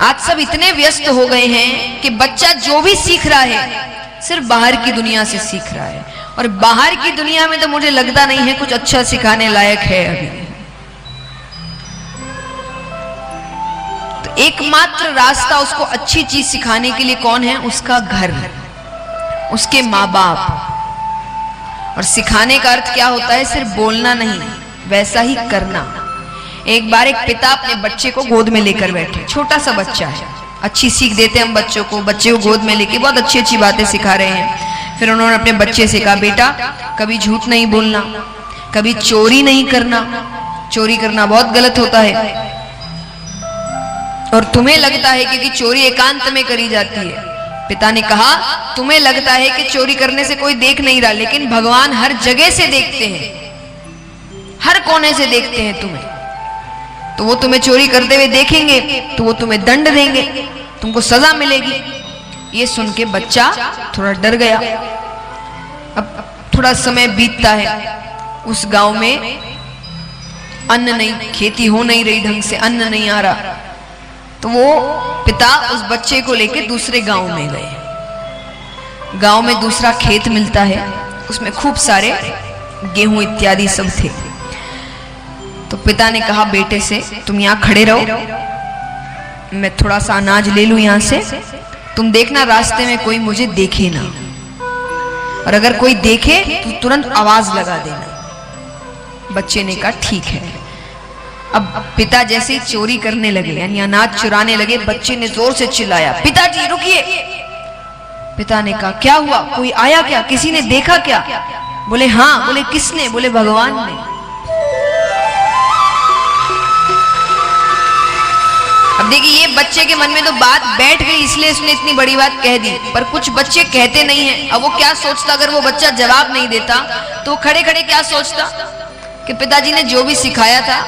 आज सब इतने व्यस्त हो गए हैं कि बच्चा जो भी सीख रहा है सिर्फ बाहर की दुनिया से सीख रहा है, और बाहर की दुनिया में तो मुझे लगता नहीं है कुछ अच्छा सिखाने लायक है अभी। तो एकमात्र रास्ता उसको अच्छी चीज सिखाने के लिए कौन है? उसका घर, उसके माँ बाप। और सिखाने का अर्थ क्या होता है? सिर्फ बोलना नहीं, वैसा ही करना। एक बार एक पिता अपने बच्चे को गोद में लेकर बैठे, छोटा सा बच्चा है, अच्छी सीख देते हैं हम बच्चों को, बच्चे को गोद में लेके बहुत अच्छी अच्छी बातें सिखा रहे हैं। फिर उन्होंने अपने बच्चे से कहा, बेटा कभी झूठ नहीं बोलना, कभी चोरी नहीं करना, चोरी करना बहुत गलत होता है, और तुम्हें लगता है कि चोरी एकांत में करी जाती है। पिता ने कहा, तुम्हें लगता है कि चोरी करने से कोई देख नहीं रहा, लेकिन भगवान हर जगह से देखते हैं, हर कोने से देखते हैं तुम्हें, तो वो तुम्हें चोरी करते हुए देखेंगे तो वो तुम्हें दंड देंगे, तुमको सजा मिलेगी। ये सुन के बच्चा थोड़ा डर गया। अब थोड़ा समय बीतता है, उस गांव में अन्न नहीं, खेती हो नहीं रही ढंग से, अन्न नहीं आ रहा, तो वो पिता उस बच्चे को लेकर दूसरे गांव में गए। गांव में दूसरा खेत मिलता है, उसमें खूब सारे गेहूं इत्यादि सब थे। तो पिता ने कहा बेटे से, तुम यहाँ खड़े रहो, मैं थोड़ा सा अनाज ले लूं यहाँ से, तुम देखना रास्ते में कोई मुझे देखे ना, और अगर कोई देखे तो तुरंत आवाज लगा देना। बच्चे ने कहा ठीक है। अब पिता जैसे ही चोरी करने लगे, यानी अनाज चुराने लगे, बच्चे ने जोर से चिल्लाया, पिताजी रुकिए। पिता ने कहा क्या हुआ, कोई आया क्या, किसी ने देखा क्या? बोले हाँ। बोले किसने? बोले भगवान ने। अब देखिए, ये बच्चे के मन में तो बात बैठ गई, इसलिए उसने इतनी बड़ी बात कह दी, पर कुछ बच्चे कहते नहीं हैं। अब वो क्या सोचता, अगर वो बच्चा जवाब नहीं देता तो खड़े खड़े क्या सोचता कि पिताजी ने जो भी सिखाया था,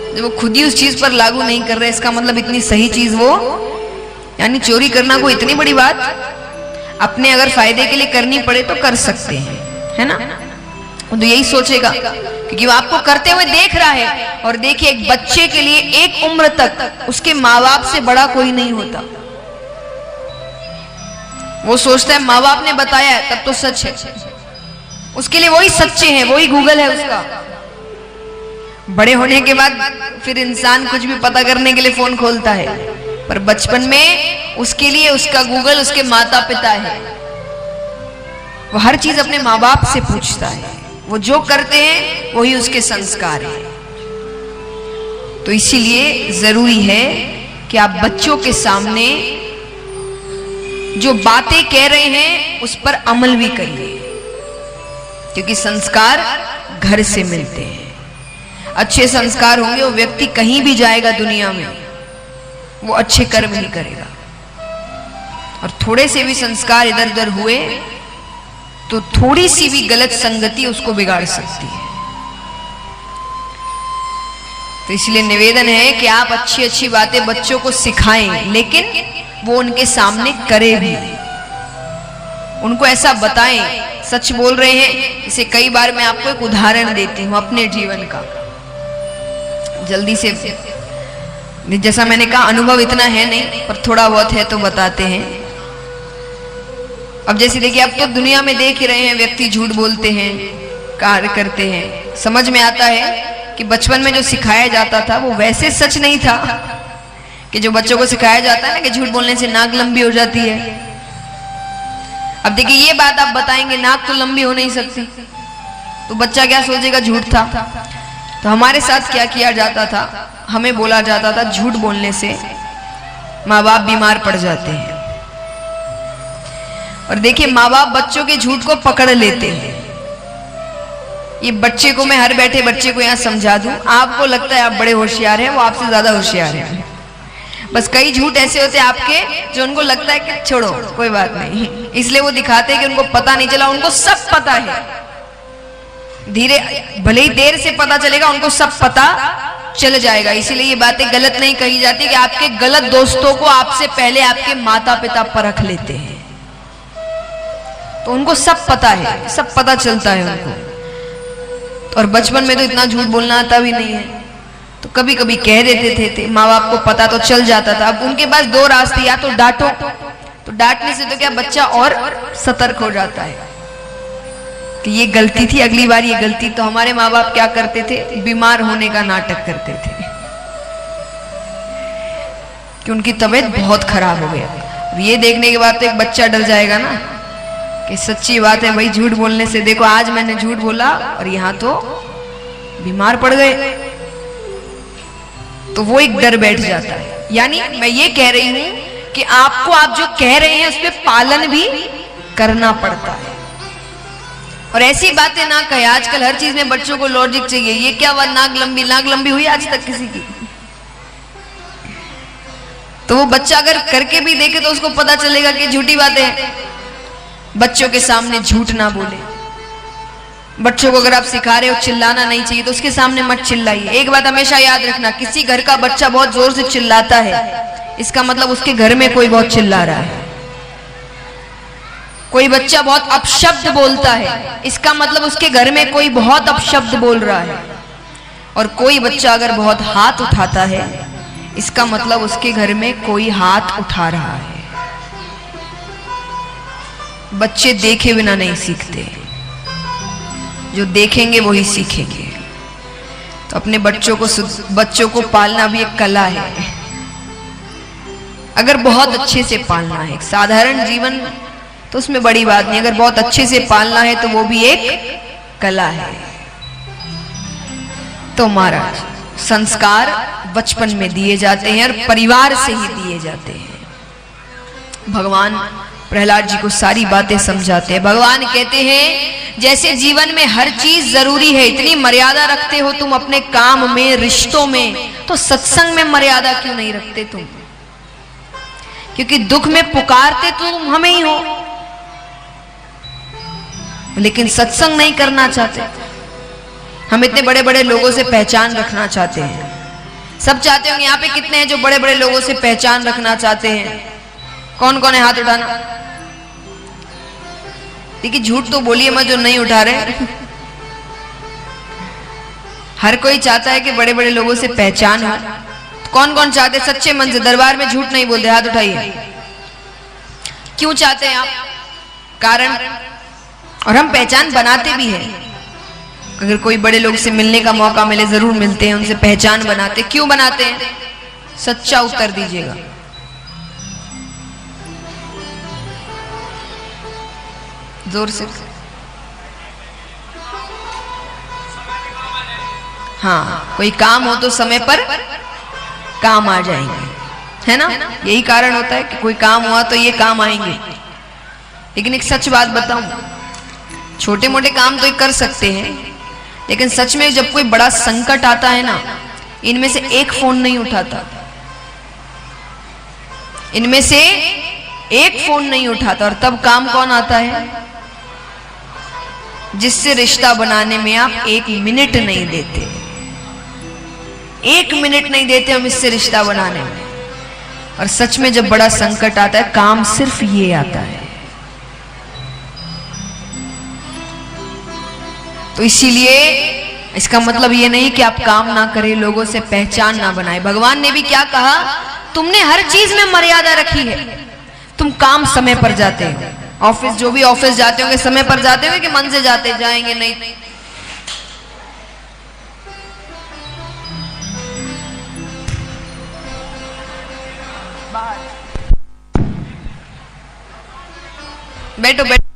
जब वो खुद ही उस चीज पर लागू नहीं कर रहे, इसका मतलब इतनी सही चीज वो, यानी चोरी करना कोई इतनी बड़ी बात, अपने अगर फायदे के लिए करनी पड़े तो कर सकते हैं, है ना? तो यही सोचेगा, क्योंकि वो आपको करते हुए देख रहा है। और देखिए, एक बच्चे के लिए एक उम्र तक उसके माँ बाप से बड़ा कोई नहीं होता। वो सोचता है माँ बाप ने बताया है तब तो सच है, उसके लिए वही सच्चे हैं, वही गूगल है उसका। बड़े होने के बाद फिर इंसान कुछ भी पता करने के लिए फोन खोलता है, पर बचपन में उसके लिए उसका गूगल उसके माता पिता है। वो हर चीज अपने माँ बाप से पूछता है, वो जो करते हैं वही उसके संस्कार है। तो इसीलिए जरूरी है कि आप बच्चों के सामने जो बातें कह रहे हैं उस पर अमल भी करिए, क्योंकि संस्कार घर से मिलते हैं। अच्छे संस्कार होंगे, वो व्यक्ति कहीं भी जाएगा दुनिया में वो अच्छे कर्म ही करेगा। और थोड़े से भी संस्कार इधर उधर हुए तो थोड़ी सी भी गलत संगति उसको बिगाड़ सकती है। तो इसलिए निवेदन है कि आप अच्छी अच्छी बातें बच्चों को सिखाएं, लेकिन वो उनके सामने करे भी, उनको ऐसा बताएं। सच बोल रहे हैं, इसे कई बार मैं आपको एक उदाहरण देती हूँ अपने जीवन का, जल्दी से। जैसा मैंने कहा, अनुभव इतना है नहीं, पर थोड़ा बहुत है तो बताते हैं। अब जैसे देखिए, अब तो दुनिया में देख ही रहे हैं, व्यक्ति झूठ बोलते हैं, कार्य करते हैं। समझ में आता है कि बचपन में जो सिखाया जाता था वो वैसे सच नहीं था, कि जो बच्चों को सिखाया जाता है ना कि झूठ बोलने से नाक लंबी हो जाती है। अब देखिए, ये बात आप बताएंगे नाक तो लंबी हो नहीं सकती, तो बच्चा क्या सोचेगा, झूठ था। तो हमारे साथ क्या किया जाता था, हमें बोला जाता था झूठ बोलने से माँ बाप बीमार पड़ जाते हैं। और देखिए, माँ बाप बच्चों के झूठ को पकड़ लेते हैं। ये बच्चे को मैं हर बैठे बच्चे को यहाँ समझा दूं, आपको लगता है आप बड़े होशियार हैं, वो आपसे ज्यादा होशियार हैं। बस कई झूठ ऐसे होते हैं आपके जो उनको लगता है कि छोड़ो कोई बात नहीं, इसलिए वो दिखाते हैं कि उनको पता नहीं चला। उनको सब पता है, धीरे भले ही देर से पता चलेगा, उनको सब पता चल जाएगा। इसीलिए ये बातें गलत नहीं कही जाती कि आपके गलत दोस्तों को आपसे पहले आपके माता पिता परख लेते हैं, तो उनको सब पता है, सब पता चलता है उनको। और बचपन में तो इतना झूठ बोलना आता भी नहीं है, तो कभी कभी कह देते थे, माँ बाप को पता तो चल जाता था। अब उनके पास दो रास्ते, या तो डांटो, तो डांटने से तो क्या बच्चा और सतर्क हो जाता है कि ये गलती थी, अगली बार ये गलती। तो हमारे माँ बाप क्या करते थे, बीमार होने का नाटक करते थे कि उनकी तबीयत बहुत खराब हो गया। ये देखने के बाद तो एक बच्चा डर जाएगा ना कि सच्ची बात है भाई, झूठ बोलने से देखो आज मैंने झूठ बोला और यहां तो बीमार पड़ गए, तो वो एक डर बैठ जाता है। यानी मैं ये कह रही हूं कि आपको आप जो कह रहे हैं उस पर पालन भी करना पड़ता है, और ऐसी बातें ना कहे। आजकल हर चीज में बच्चों को लॉजिक चाहिए। ये क्या हुआ, नाक लंबी हुई आज तक किसी की? तो वो बच्चा अगर करके भी देखे तो उसको पता चलेगा कि झूठी बातें हैं। बच्चों के सामने झूठ ना बोले। बच्चों को अगर आप सिखा रहे हो चिल्लाना नहीं चाहिए तो उसके सामने मत चिल्लाइए। एक बात हमेशा याद रखना, किसी घर का बच्चा बहुत जोर से चिल्लाता है, इसका मतलब उसके घर में कोई बहुत चिल्ला रहा है। कोई बच्चा बहुत अपशब्द बोलता है, इसका मतलब उसके घर में कोई बहुत अपशब्द बोल रहा है। और कोई बच्चा अगर बहुत हाथ उठाता है, इसका मतलब उसके घर में कोई हाथ उठा रहा है। बच्चे देखे बिना नहीं सीखते, जो देखेंगे वही सीखेंगे। तो अपने बच्चों को पालना भी एक कला है। अगर बहुत अच्छे से पालना है, साधारण जीवन तो उसमें बड़ी बात नहीं, अगर बहुत अच्छे से पालना है तो वो भी एक कला है। तो महाराज, संस्कार बचपन में दिए जाते हैं और परिवार से ही दिए जाते हैं। भगवान प्रहलाद जी को सारी बातें समझाते हैं। भगवान कहते हैं जैसे जीवन में हर चीज जरूरी है, इतनी मर्यादा रखते हो तुम अपने काम में, रिश्तों में, तो सत्संग में मर्यादा क्यों नहीं रखते तुम? क्योंकि दुख में पुकारते तुम हमें ही हो, लेकिन सत्संग नहीं करना चाहते। हम इतने बड़े बड़े लोगों से पहचान रखना चाहते हैं। सब चाहते होंगे, यहाँ पे कितने हैं जो बड़े बड़े लोगों से पहचान रखना चाहते हैं? कौन कौन है, हाथ उठाना। देखिए झूठ तो बोलिए मत जो नहीं उठा रहे। हर कोई चाहता है कि बड़े बड़े लोगों से पहचान हो। तो कौन कौन चाहते सच्चे मन से दरबार में झूठ नहीं बोलते? हाथ उठाइए। क्यों चाहते हैं आप? कारण, और हम पहचान बनाते भी हैं। अगर कोई बड़े लोग से मिलने का मौका मिले जरूर मिलते हैं, उनसे पहचान बनाते। क्यों बनाते हैं? सच्चा उत्तर दीजिएगा। जोर से। हाँ, कोई काम हो तो समय पर काम आ जाएंगे, है ना? यही कारण होता है कि कोई काम हुआ तो ये काम आएंगे। लेकिन एक सच बात बताऊं, छोटे मोटे काम तो ये कर सकते हैं, लेकिन सच में जब कोई बड़ा संकट आता है ना, इनमें से एक फोन नहीं उठाता। इनमें से एक फोन नहीं उठाता। और तब काम कौन आता है? जिससे रिश्ता बनाने में आप एक मिनट नहीं देते। एक मिनट नहीं देते हम इससे रिश्ता बनाने में। और सच में जब बड़ा संकट आता है, काम सिर्फ ये आता है। तो इसीलिए इसका मतलब ये नहीं कि आप काम ना करें, लोगों से पहचान ना बनाए। भगवान ने भी क्या कहा, तुमने हर चीज में मर्यादा रखी है। तुम काम समय पर जाते हो, ऑफिस जो भी ऑफिस जाते होंगे समय पर जाते होंगे कि मन से जाते जाएंगे? नहीं। बैठो बैठो।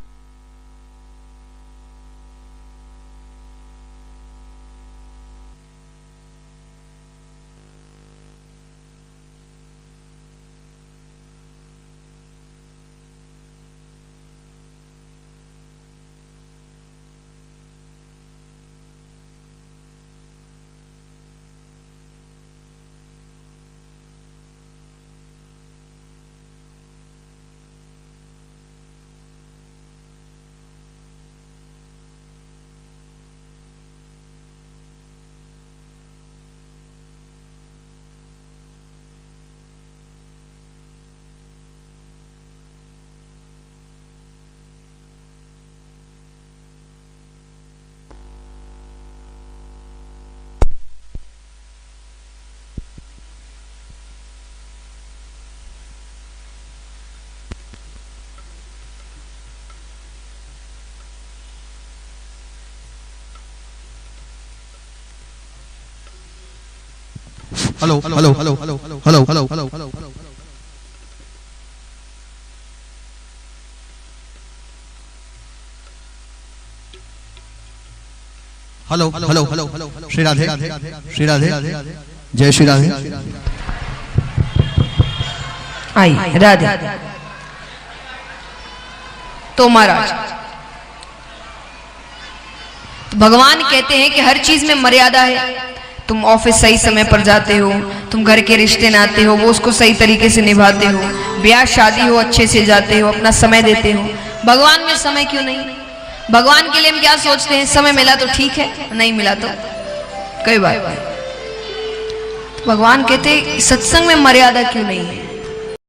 Hello hello hello hello hello hello hello hello hello hello Shri Radhe Shri Radhe जय श्री राधे। आई राधे। तो महाराज तो भगवान कहते हैं कि हर चीज में मर्यादा है। तुम ऑफिस सही समय पर जाते हो, तुम घर के रिश्ते नाते हो वो उसको सही तरीके से निभाते हो, ब्याह शादी हो अच्छे से जाते हो, अपना समय देते हो। भगवान में समय क्यों नहीं? भगवान के लिए हम क्या सोचते हैं, समय मिला तो ठीक है, नहीं मिला तो कोई बात नहीं। भगवान कहते सत्संग में मर्यादा क्यों नहीं है?